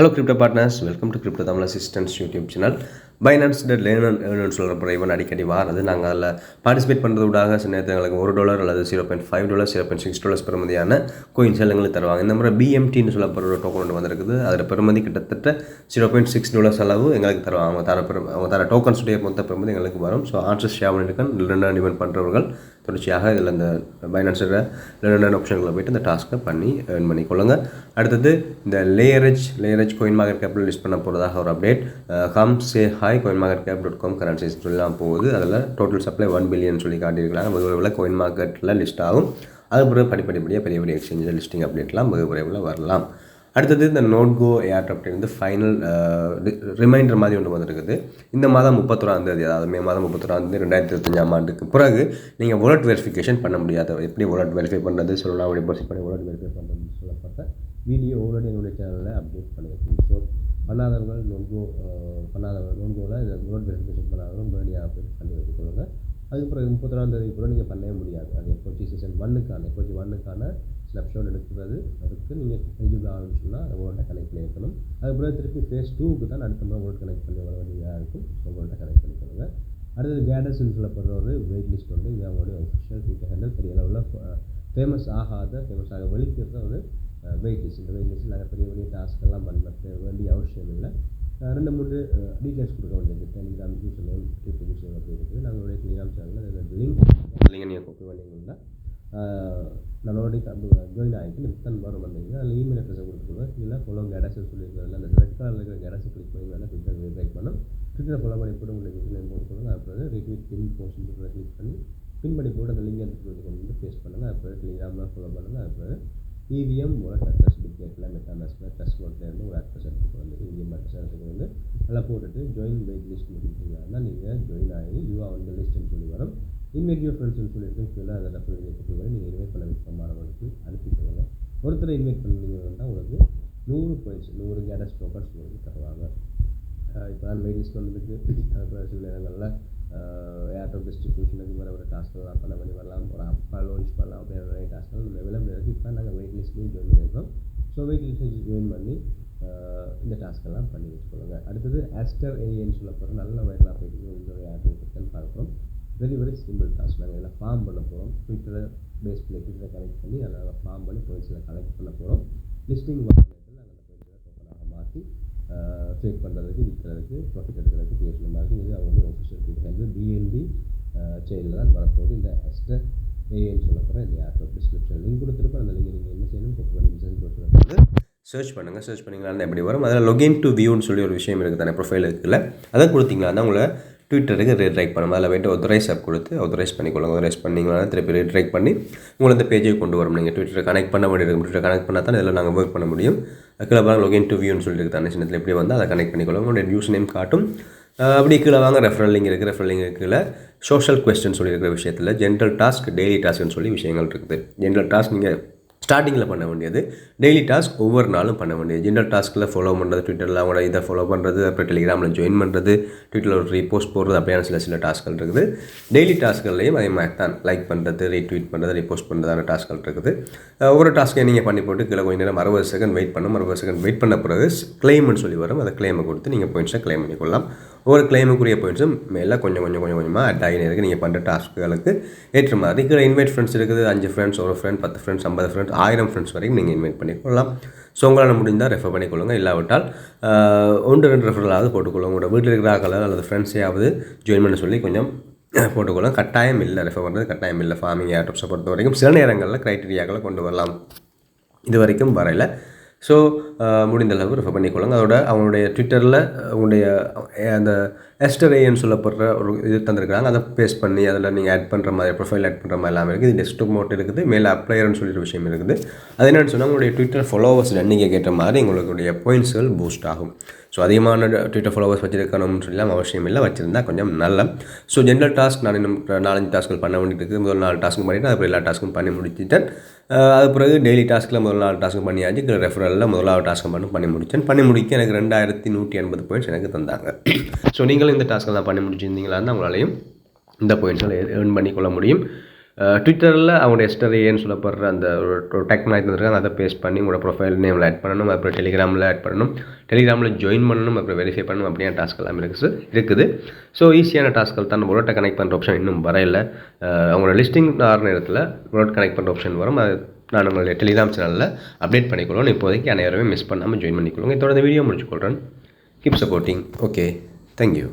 Hello crypto partners, welcome to Crypto Tamil Assistance YouTube channel. Binance learn சொல்கிற ப்ரைவன் அடிக்கடி வாரது நாங்கள் அதில் பார்ட்டிசிபேட் பண்ணுறது விடாக சில நேரத்தில் எங்களுக்கு $1 அல்லது $0.5 $0.6 பெறுமதியான கோயின்ஸ் எங்களுக்கு தருவாங்க. இந்த முறை BMTன்னு சொல்லப்படுற ஒரு டோக்கன் வந்திருக்குது. அதில் பெறுமதி கிட்டத்தட்ட $0.6 அளவு எங்களுக்கு தருவாங்க. அவங்க தர டோக்கன்ஸுடைய மொத்த பெறுமதி எங்களுக்கு வரும். ஸோ ஆன்சர் ஷேர் பண்ணியிருக்கேன். லேர்ன் டிபெண்ட் பண்ணுறவர்கள் தொடர்ச்சியாக இதில் இந்த பைனான்ஸில் லேர்ன் ஆப்ஷனில் போய்ட்டு இந்த டாஸ்க்கை பண்ணி ஏர்ன் பண்ணிக்கொள்ளுங்க. அடுத்தது இந்த லேயரேஜ் கோயின் மார்க்கெட் கேப்பில் லிஸ்ட் பண்ண போகிறதாக ஒரு update. Come say hi coinmarketcap.com currencies சொல்லலாம் போகுது. அதில் டோட்டல் சப்ளை 1 பில்லியன் சொல்லி காட்டியிருக்கிறாங்க. வெகு விரைவில் கோயின் மார்க்கெட்டில் லிஸ்ட் ஆகும். அது பிறகு படிப்படியாக பெரிய எக்ஸ்சேஞ்சில் லிஸ்டிங் அப்டேட்லாம் வெகு விரைவில் வரலாம். அடுத்தது இந்த நோட்கோ ஏர்ட்ராப்ட் வந்து ஃபைனல் ரிமைண்டர் மாதிரி ஒன்று வந்துருக்குது. இந்த மாதம் 31 அதாவது மே மாதம் 31 2025 ஆண்டுக்கு பிறகு நீங்கள் வாலெட் வெரிஃபிகேஷன் பண்ண முடியாது. எப்படி வாலெட் வெரிஃபை பண்ணுறது சொல்லலாம், டெபாசிட் பண்ணி வாலெட் வெரிஃபை பண்ணுறதுன்னு சொல்லப்பட்ட வீடியோ ஆல்ரெடி என்னுடைய சேனலில் அப்டேட் பண்ணியிருக்கேன். ஸோ பண்ணாதவர்கள் நோட்கோவில் இதை வாலெட் வெரிஃபிகேஷன் பண்ணாதவர்கள் முன்னாடியாக பண்ணி வச்சுக்கொள்ளுங்க. அதுக்கப்புறம் 31 கூட நீங்கள் பண்ணவே முடியாது. அது எப்போச்சி சீசன் 1க்கான ஸ்னாப்ஷாட் எடுக்கிறது அதுக்கு நீங்கள் எலிஜிபிள் ஆகணும்னு சொன்னால் உங்கள்கிட்ட கனெக்ட் பண்ணியிருக்கணும். அதுக்கப்புறம் திருப்பி ஃபேஸ் 2க்கு தான் அடுத்த முறை உங்களுக்கு கனெக்ட் பண்ணி வர வேண்டியதாக இருக்கும். உங்கள்கிட்ட கனெக்ட் பண்ணிக்கணுங்க. அடுத்தது கேடர்ஸ்ன்னு சொல்லப்படுற ஒரு வெயிட் லிஸ்ட் வந்து இது அவங்களுடைய ஒஃபிஷியல் ட்விட்டர் ஹேண்டில் பெரிய அளவில் ஃபேமஸ் ஆக வெளிக்கிறத ஒரு வெயிட் லிஸ்ட். இந்த வெயிட் லிஸ்ட்டில் நாங்கள் பெரிய டாஸ்க்கெல்லாம் பண்ண வேண்டிய அவசியம் இல்லை. 2-3 டீட்டெயில்ஸ் கொடுக்க வேண்டியது Telegram use name Twitter use name அப்படி இருக்குது. நாங்களுடைய டெலிகிராம் சேனலில் லிங்க் நீங்கள் கொப்பி பண்ணிங்கன்னா நான் ஆல்ரெடி ஜாயின் ஆகிட்டு ரிட்டன் வரும் வந்தீங்க. அதில் இமெயில் அட்ரஸை கொடுத்துருவேன். இல்லை ஃபாலோ கேடஸை சொல்லியிருக்கிறதுல அந்த ரெட் கலரில் இருக்கிற கேடஸை கிளிக் பண்ணி வேணால் ட்விட்டர் ட்ரைக் பண்ணணும். ட்விட்டரை ஃபாலோ பண்ணி போட்டு உங்களுக்கு யூஸ் நேம் கொடுத்துருங்க. அப்புறம் ரீட்வீட் பின் போஸ்ட் கிளிக் பண்ணி பின் பண்ணி போட்டு அந்த லிங்க் எடுத்து கொண்டு வந்து பேஸ்ட் பண்ணுங்கள். அப்புறம் டெலிகிராமில் ஃபாலோ பண்ணுங்கள். அப்புறம் EVM வாலெட் அட்ரஸ் டிக்கெட்டில் மெட்டாமாஸ்கில் ட்ரஸ்ட் வாலெட்லேருந்து ஒரு அட்ரஸ் எடுத்துகிட்டு வந்து EVM அட்ரஸ் எடுத்துகிட்டு வந்து நல்லா போட்டுட்டு ஜாயின் வெயிட் லிஸ்ட் கொடுத்தீங்கன்னா நீங்கள் ஜாயின் ஆகி யூ ஆர் அந்த லிஸ்ட்டுன்னு சொல்லி வரும். இன்வைட் யூர் ஃப்ரெண்ட்ஸ்னு சொல்லிட்டு கீழே அதை ரெஃபர் பண்ணி நீங்கள் இன்வைட் பண்ண விருப்பமானவங்களுக்கு அனுப்பிடுவாங்க. ஒருத்தரை இன்வைட் பண்ணிங்கன்னா உங்களுக்கு 100 பாயிண்ட்ஸ் 100 கேடஸ் டோக்கன்ஸ் உங்களுக்கு தருவாங்க. இப்போ தான் வெயிட் லிஸ்ட் வந்துருக்கு. அப்புறம் சில நேரங்களில் ஏர்டெல் டிஸ்ட்ரிபியூஷனுக்கு வர டாஸ்க்கெல்லாம் பண்ண வேண்டி வரலாம். ஒரு அப்பா லான்ச் பண்ணலாம் அப்படின்ற நிறைய டாஸ்க்கெல்லாம் நம்ம அவைலபிள் இருக்குது. இப்போ நாங்கள் வெயிட் லிஸ்ட்லேயும் ஜாயின் பண்ணியிருக்கோம். ஸோ வெயிட் லிஸ்ட்டில் ஜாயின் பண்ணி இந்த டாஸ்க்கெல்லாம் பண்ணி வச்சுக்கொள்ளுங்க. அடுத்தது ஆஸ்டர் ஏன்னு சொல்லப்படுற நல்ல வைரலாக போயிட்டு இந்த ஏர்டெல் கிட்டன்னு பார்க்குறோம். Very simple task. நாங்கள் எல்லாம் ஃபார்ம் பண்ண போகிறோம். ட்விட்டரை பேஸ் பண்ணி ட்விட்டரை கலெக்ட் பண்ணி அதில் ஃபார்ம் பண்ணி பாயிண்ட்ஸில் கலெக்ட் பண்ண போகிறோம். லிஸ்டிங் வாங்கினதில் நாங்கள் அந்த பாயிண்ட்ஸில் டோக்கனாக மாற்றி ட்ரேட் பண்ணுறதுக்கு விற்கிறதுக்கு ப்ராஃபிட் எடுக்கிறதுக்கு பேசணும். மாதிரி இது அவங்களுடைய ஒஃபிஷியல் ட்விட்டர் வந்து BNB செயலில் தான் வரப்போகுது. இந்த ஆஸ்டர் ஏன்னு சொல்லப்படுற இந்த ஏர்டெல் டிஸ்கிரிப்ஷன் லிங்க் கொடுத்துருப்பேன். அந்த லிங்க் நீங்கள் என்ன செய்யணும் கொப்பி பண்ணி சர்ச் பண்ணுங்கள். சர்ச் பண்ணிங்களான்னு எப்படி வரும். அதில் login to viewன்னு சொல்லி ஒரு விஷயம் இருக்குது தானே ப்ரொஃபைல் இருக்குல்ல, அதை கொடுத்தீங்களா தான் உங்களை ட்விட்டருக்கு ரீட்ரைக் பண்ணும். அதில் போய்ட்டு ஆத்தரைஸ் ஆப் கொடுத்து ஆத்தரைஸ் பண்ணிக்கொள்ளுங்க. ஆத்தரைஸ் பண்ணிங்கன்னா திருப்பி ரீட்ரைக் பண்ணி உங்களை இந்த பேஜை கொண்டு வரும். நீங்கள் ட்விட்டரை கனெக்ட் பண்ண வேண்டியிருக்கும். ட்விட்டர் கனெக்ட் பண்ணால் தான் இதில் நாங்கள் ஒர்க் பண்ண முடியும். கீழே பாருங்க login to viewன்னு சொல்லிட்டு தானே சின்னத்தில் எப்படி வந்து அதை கனெக்ட் பண்ணிக்கொள்ளுங்க. உங்களுடைய யூஸ் நேம் காட்டும். அப்படி கீழே வாங்க ரெஃபரல் லிங்க் இருக்குது. ரெஃபரல் லிங்க் கீழே சோஷியல் கொஸ்டின் சொல்லியிருக்கிற விஷயத்தில் ஜென்ரல் டாஸ்க் டெய்லி டாஸ்க்னு சொல்லி விஷயங்கள் இருக்குது. ஜென்ரல் டாஸ்க் நீங்கள் ஸ்டார்டிங்கில் பண்ண வேண்டியது, டெய்லி டாஸ்க் ஒவ்வொரு நாளும் பண்ண வேண்டியது. ஜென்ரல் டாஸ்க்கில் ஃபாலோ பண்ணுறது, ட்விட்டரில் அவங்களோட இதை ஃபாலோ பண்ணுறது, அப்புறம் டெலிகிராமில் ஜாயின் பண்ணுறது, ட்விட்டரில் ஒரு ரீபோஸ்ட் போடுறது, அப்படியான சில டாஸ்க்கள் இருக்குது. டெய்லி டாஸ்க்கள்லையும் அதே மாதிரி தான் லைக் பண்ணுறது, ரீட்வீட் பண்ணுறது, ரீபோஸ்ட் பண்ணுறதான டாஸ்க்கள் இருக்குது. ஒவ்வொரு டாஸ்க்கை நீங்கள் பண்ணி போட்டு கீழே கொஞ்சம் நேரம் 60 செகண்ட் வெயிட் பண்ணணும். 60 செகண்ட் வெயிட் பண்ண பிறகு கிளைம்னு சொல்லி வரும். அதை கிளைமை கொடுத்து நீங்கள் பாயிண்ட்ஸை கிளைம் பண்ணிக்கொள்ளலாம். ஒவ்வொரு கிளைமுக்குரிய பாயிண்ட்ஸும் மேலே கொஞ்சமாக அட் ஆகினே இருக்குது. நீங்கள் பண்ணுற டாஸ்க்குகளுக்கு ஏற்ற மாதிரி கீழே இன்வைட் ஃப்ரெண்ட்ஸ் இருக்குது. 5 friends, 1 friend, 10 friends, 50 friends, 1000 friends வரைக்கும் நீங்கள் இன்வைட் பண்ணிக்கொள்ளலாம். ஸோ உங்களால் முடிந்தால் ரெஃபர் பண்ணிக்கொள்ளுங்க. இல்லாவிட்டால் 1-2 ரெஃபரலாவது போட்டுக்கொள்ளுங்க. உங்களோட வீட்டில் இருக்கிற ஆக்களை அல்லது ஃப்ரெண்ட்ஸையாவது ஜாயின் பண்ண சொல்லி கொஞ்சம் போட்டுக்கொள்ளுங்க. கட்டாயம் இல்லை, ரெஃபர் பண்ணுறது கட்டாயம் இல்லை. ஃபார்மிங் ஏர்டப்ஸை பொறுத்த வரைக்கும் சில நேரங்களில் க்ரைட்டீரியாக்களை கொண்டு வரலாம். இது வரைக்கும் வரையில். ஸோ முடிந்த அளவு ரெஃபர் பண்ணிக்கொள்ளுங்க. அதோட அவங்களுடைய ட்விட்டரில் உங்களுடைய அந்த ஆஸ்டர் ஏன்னு சொல்லப்படுற ஒரு இது தந்திருக்கிறாங்க. அதை பேஸ்ட் பண்ணி அதில் நீங்கள் ஆட் பண்ணுற மாதிரி ப்ரொஃபைல் ஆட் பண்ணுற மாதிரி எல்லாமே இருக்குது. இது டெஸ்க்டாப் மோட் இருக்குது. மேலே அப்ளையர்னு சொல்லிட்டு விஷயம் இருக்குது. அது என்னென்னு சொன்னால் உங்களுடைய ட்விட்டர் ஃபாலோவர்ஸ் நீங்கள் கேட்ட மாதிரி உங்களுடைய பாயிண்ட்ஸ்கள் பூஸ்ட் ஆகும். ஸோ அதிகமான ட்விட்டர் ஃபாலோவர்ஸ் வச்சுருக்கணும்னு சொல்லலாம் அவசியம் இல்லை. வச்சுருந்தா கொஞ்சம் நல்ல. ஸோ ஜென்ரல் டாஸ்க் நான் இன்னும் 4-5 டாஸ்க்கள் பண்ண வேண்டியது இருக்குது. முதல் 4 டாஸ்க்கும் பண்ணிவிட்டு அதுக்கு எல்லா டாஸ்க்கும் பண்ணி முடிச்சுட்டேன். அது பிறகு டெய்லி டாஸ்க்கில் முதல் 4 டாஸ்க்கு பண்ணியாச்சு. ரெஃபரலில் முதலாவது டாஸ்க்கு பண்ணி முடிக்க எனக்கு 2180 பாயிண்ட்ஸ் எனக்கு தந்தாங்க. ஸோ நீங்களும் இந்த டாஸ்க்கெல்லாம் பண்ணி முடிச்சிருந்தீங்களான்னு உங்களாலையும் இந்த பாயிண்ட்ஸில் ஏர்ன் பண்ணிக்கொள்ள முடியும். ட்விட்டரில் அவங்களோட எஸ்டரேன்னு சொல்லப்படுற அந்த ஒரு டேக் மாதிரி இருந்திருக்காங்க, அதை பேஸ்ட் பண்ணி உங்களோட ப்ரொஃபைல் நேமில் ஆட் பண்ணணும், அப்புறம் டெலிகிராமில் ஆட் பண்ணணும், டெலிகிராமில் ஜாயின் பண்ணணும், அப்புறம் வெரிஃபை பண்ணணும், அப்படியே டாஸ்க் எல்லாமே இருக்குது. ஸோ ஈஸியான டாஸ்க்கள் தான். உங்களோட கனெக்ட் பண்ணுற ஆப்ஷன் இன்னும் வரையில. அவங்களோட லிஸ்டிங் ஆகிற நேரத்தில் உங்களோட கனெக்ட் பண்ணுற ஆப்ஷன் வரும். அது நான் உங்களுடைய டெலிகிராம் சேனலில் அப்டேட் பண்ணிக்கொள்ளும். இப்போதைக்கு அனைவருமே மிஸ் பண்ணாமல் ஜாயின் பண்ணிக்கொள்ளுங்க. இதோட இந்த வீடியோ முடிச்சுக்கொள்கிறேன். Keep supporting. Okay, thank you.